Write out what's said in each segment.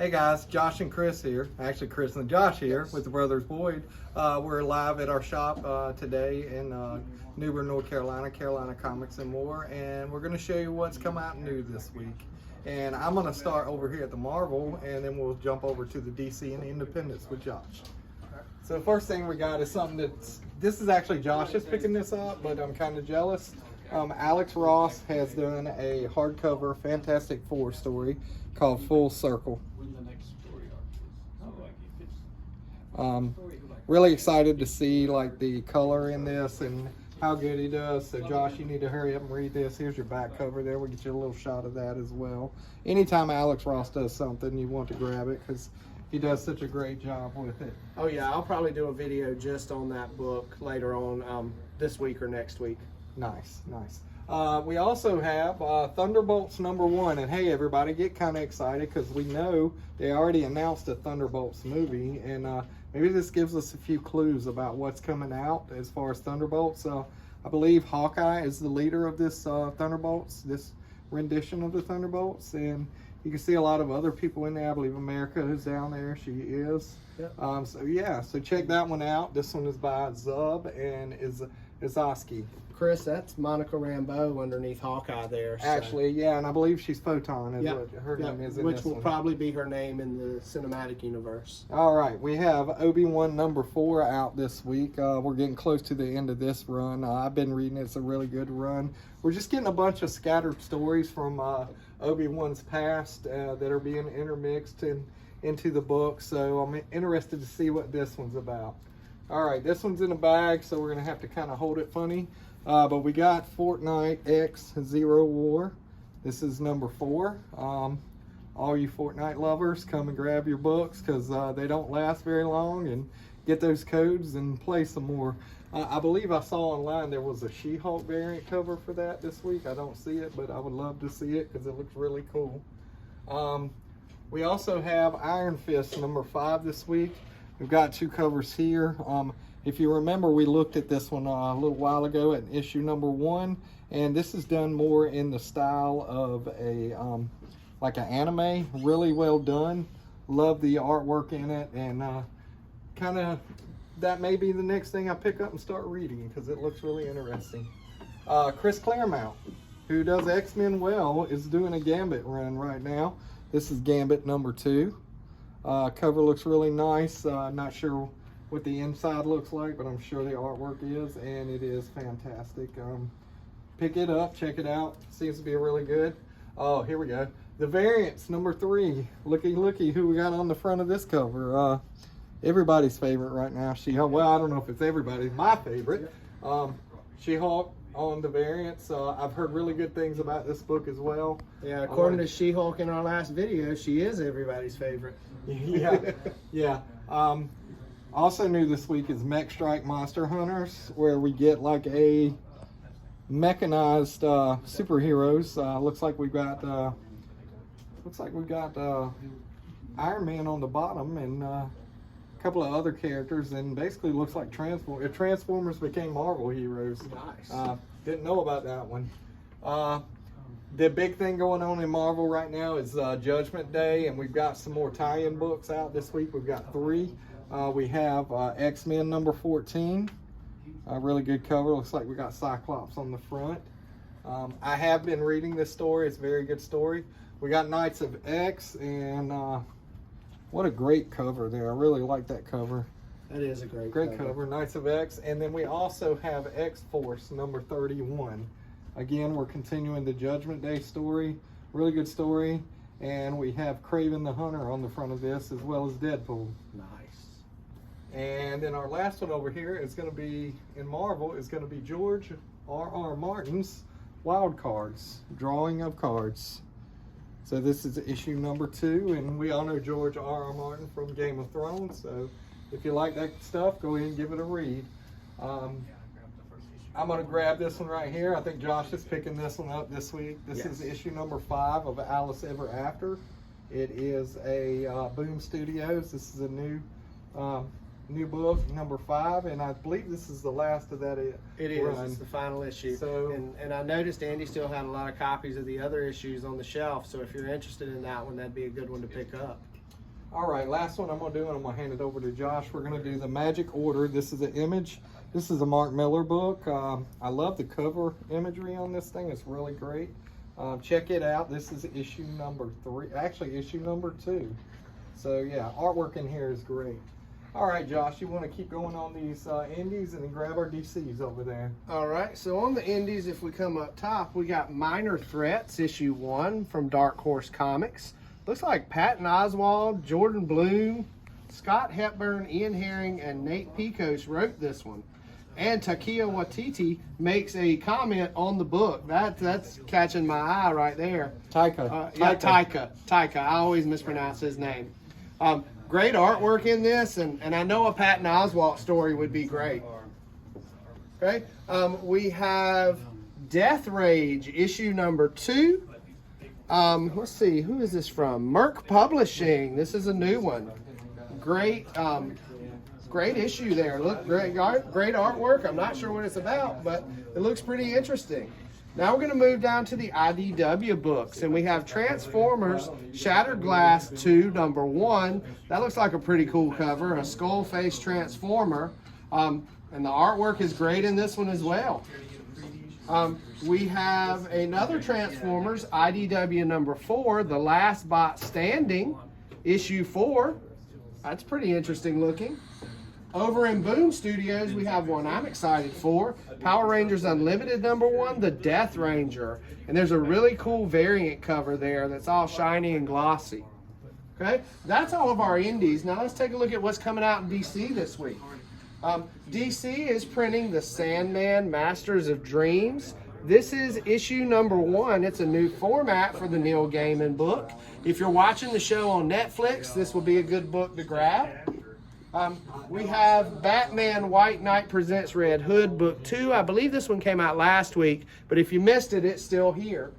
Hey guys, Josh and Chris here. Actually, Chris and Josh here with the brothers Boyd. We're live at our shop today in New Bern, North Carolina, Carolina Comics and More, and we're going to show you what's come out new this week. And I'm going to start over here at the Marvel, and then we'll jump over to the DC and Independence with Josh. So the first thing we got is something this is actually Josh is picking this up, but I'm kind of jealous. Alex Ross has done a hardcover Fantastic Four story called Full Circle. Really excited to see like the color in this and how good he does. So Josh, you need to hurry up and read this. Here's your back cover there. We'll get you a little shot of that as well. Anytime Alex Ross does something, you want to grab it because he does such a great job with it. Oh yeah, I'll probably do a video just on that book later on this week or next week. Nice, nice. We also have Thunderbolts #1, and hey everybody, get kind of excited because we know they already announced a Thunderbolts movie, and maybe this gives us a few clues about what's coming out as far as Thunderbolts. I believe Hawkeye is the leader of this Thunderbolts, this rendition of the Thunderbolts, and you can see a lot of other people in there. I believe America is down there, she is. Yep. So check that one out. This one is by Zub and Izaski. Chris, that's Monica Rambeau underneath Hawkeye there. So. Actually, yeah, and I believe she's Photon is what her name is in which this will one. probably be her name in the cinematic universe. All right, we have Obi-Wan #4 out this week. We're getting close to the end of this run. I've been reading it. It's a really good run. We're just getting a bunch of scattered stories from Obi-Wan's past that are being intermixed into the book, so I'm interested to see what this one's about. All right, this one's in a bag, so we're going to have to kind of hold it funny. But we got Fortnite X Zero War. This is #4. All you Fortnite lovers, come and grab your books because they don't last very long, and get those codes and play some more. I believe I saw online there was a She-Hulk variant cover for that this week. I don't see it, but I would love to see it because it looks really cool. We also have Iron Fist #5 this week. We've got 2 covers here. If you remember, we looked at this one a little while ago at issue #1, and this is done more in the style of a like an anime. Really well done. Love the artwork in it, and kind of that may be the next thing I pick up and start reading because it looks really interesting. Chris Claremont, who does X-Men well, is doing a Gambit run right now. This is Gambit #2. Cover looks really nice. Not sure what the inside looks like, but I'm sure the artwork is, and it is fantastic. Pick it up, check it out. Seems to be really good. Oh, here we go. The Variants #3. Looky, who we got on the front of this cover. Everybody's favorite right now. Well, I don't know if it's everybody's. My favorite. She-Hulk on the Variants. I've heard really good things about this book as well. Yeah, according to She-Hulk in our last video, she is everybody's favorite. Yeah. Also new this week is Mech Strike Monster Hunters, where we get like a mechanized superheroes. Looks like we got Iron Man on the bottom and a couple of other characters, and basically looks like Transformers became Marvel heroes. Nice. Didn't know about that one. The big thing going on in Marvel right now is Judgment Day, and we've got some more tie-in books out this week. We've got 3. We have X-Men #14. A really good cover. Looks like we got Cyclops on the front. I have been reading this story. It's a very good story. We got Knights of X, and what a great cover there. I really like that cover. That is a great cover. Knights of X. And then we also have X-Force #31. Again, we're continuing the Judgment Day story. Really good story. And we have Kraven the Hunter on the front of this, as well as Deadpool. Nice. And then our last one over here is going to be, in Marvel, is going to be George R.R. Martin's Wild Cards, Drawing of Cards. So this is issue #2, and we all know George R.R. Martin from Game of Thrones. So if you like that stuff, go ahead and give it a read. I'm going to grab this one right here. I think Josh is picking this one up this week. This is issue #5 of Alice Ever After. It is a Boom Studios. This is a new book, #5, and I believe this is the last of that. It is. It's the final issue. So, and I noticed Andy still had a lot of copies of the other issues on the shelf. So if you're interested in that one, that'd be a good one to pick up. All right, last one I'm going to do, and I'm going to hand it over to Josh. We're going to do the Magic Order. This is an image. This is a Mark Miller book. I love the cover imagery on this thing. It's really great. Check it out. This is issue number 3. Actually, issue number 2. So, yeah, artwork in here is great. All right, Josh, you want to keep going on these indies and then grab our DCs over there. All right, so on the indies, if we come up top, we got Minor Threats, issue 1 from Dark Horse Comics. Looks like Patton Oswalt, Jordan Bloom, Scott Hepburn, Ian Herring, and Nate Picos wrote this one. And Taika Waititi makes a comment on the book. That's catching my eye right there. Taika. Taika. I always mispronounce his name. Great artwork in this, and I know a Patton Oswalt story would be great. Okay, we have Death Rage, issue number 2. Let's see, who is this from? Merc Publishing. This is a new one. Great, great issue there. Look, great artwork. I'm not sure what it's about, but it looks pretty interesting. Now we're going to move down to the IDW books, and we have Transformers Shattered Glass 2, number 1. That looks like a pretty cool cover, a skull-faced Transformer, and the artwork is great in this one as well. We have another Transformers, IDW number 4, The Last Bot Standing, issue 4. That's pretty interesting looking. Over in Boom Studios, we have one I'm excited for. Power Rangers Unlimited number 1, The Death Ranger. And there's a really cool variant cover there that's all shiny and glossy. Okay, that's all of our indies. Now let's take a look at what's coming out in DC this week. DC is printing The Sandman Masters of Dreams. This is issue number 1. It's a new format for the Neil Gaiman book. If you're watching the show on Netflix, this will be a good book to grab. We have Batman White Knight Presents Red Hood, book 2. I believe this one came out last week, but if you missed it, it's still here.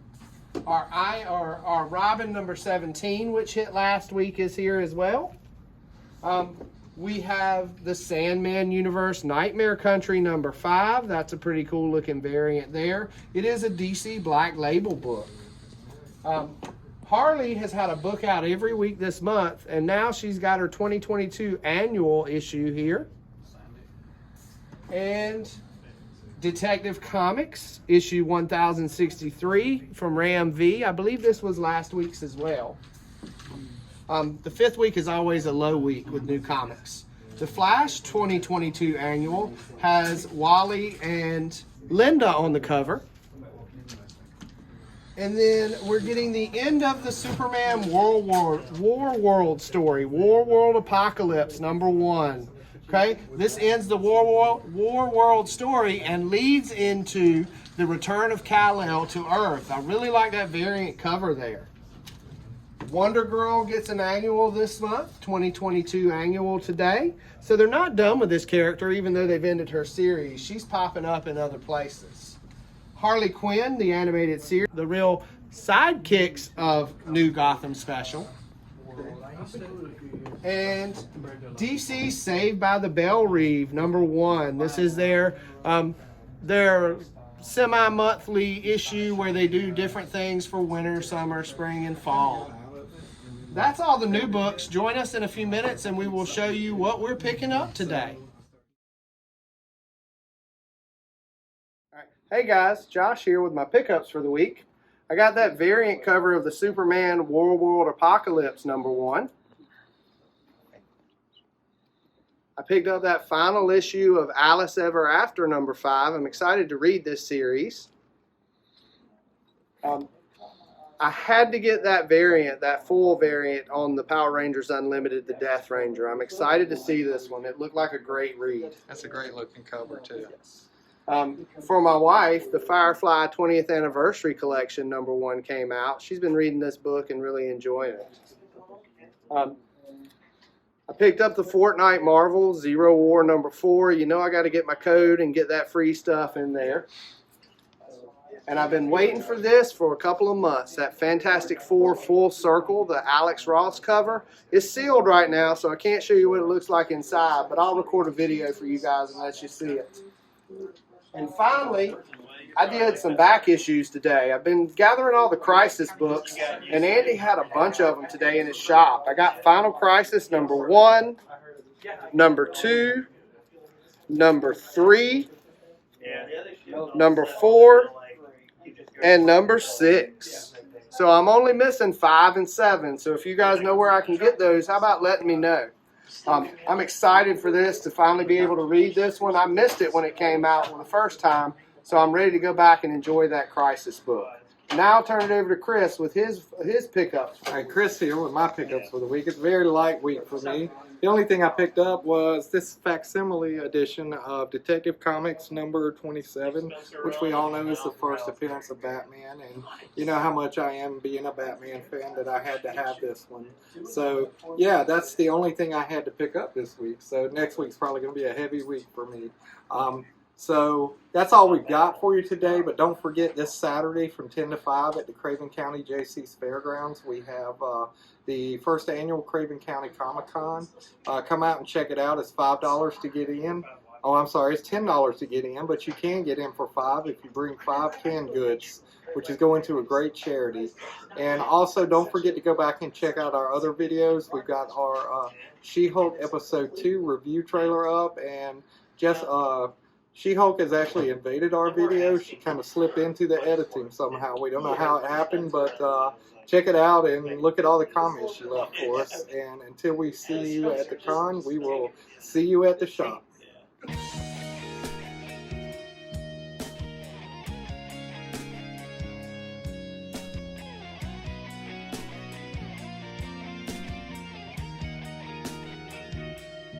Our Robin number 17, which hit last week, is here as well. We have the Sandman Universe Nightmare Country number 5. That's a pretty cool looking variant there. It is a DC Black Label book. Harley has had a book out every week this month, and now she's got her 2022 annual issue here. And Detective Comics, issue 1063 from Ram V. I believe this was last week's as well. The 5th week is always a low week with new comics. The Flash 2022 annual has Wally and Linda on the cover. And then we're getting the end of the Superman War World story, War World Apocalypse number 1. Okay, this ends the War World story and leads into the return of Kal-El to Earth. I really like that variant cover there. Wonder Girl gets an annual this month, 2022 annual today. So they're not done with this character, even though they've ended her series. She's popping up in other places. Harley Quinn, the animated series, the real sidekicks of New Gotham Special. And DC Saved by the Bell Reeve, number 1. This is their semi-monthly issue where they do different things for winter, summer, spring, and fall. That's all the new books. Join us in a few minutes and we will show you what we're picking up today. Hey guys, Josh here with my pickups for the week. I got that variant cover of the Superman War World Apocalypse number 1. I picked up that final issue of Alice Ever After number 5. I'm excited to read this series. I had to get that variant, that full variant on the Power Rangers Unlimited, the Death Ranger. I'm excited to see this one. It looked like a great read. That's a great looking cover too. Yes. For my wife, the Firefly 20th Anniversary Collection number 1 came out. She's been reading this book and really enjoying it. I picked up the Fortnite Marvel Zero War number 4. You know I got to get my code and get that free stuff in there. And I've been waiting for this for a couple of months. That Fantastic Four Full Circle, the Alex Ross cover, is sealed right now, so I can't show you what it looks like inside, but I'll record a video for you guys and let you see it. And finally, I did some back issues today. I've been gathering all the Crisis books, and Andy had a bunch of them today in his shop. I got Final Crisis number 1, number 2, number 3, number 4, and number 6. So I'm only missing 5 and 7. So if you guys know where I can get those, how about letting me know? I'm excited for this, to finally be able to read this one. I missed it when it came out the first time, so I'm ready to go back and enjoy that Crisis book. Now I'll turn it over to Chris with his pickups. All right, Chris here with my pickups for the week. It's a very light week for me. The only thing I picked up was this facsimile edition of Detective Comics number 27, which we all know is the first appearance of Batman. And you know how much I am being a Batman fan that I had to have this one. So, yeah, that's the only thing I had to pick up this week. So next week's probably going to be a heavy week for me. So that's all we've got for you today, but don't forget this Saturday from 10 to 5 at the Craven County J.C.'s Fairgrounds, we have the first annual Craven County Comic-Con. Come out and check it out. It's $5 to get in. Oh, I'm sorry, it's $10 to get in, but you can get in for $5 if you bring 5 canned goods, which is going to a great charity. And also, don't forget to go back and check out our other videos. We've got our She-Hulk Episode 2 review trailer up, and just She-Hulk has actually invaded our video. She kind of slipped into the editing somehow. We don't know how it happened, but check it out and look at all the comments she left for us. And until we see you at the con, we will see you at the shop.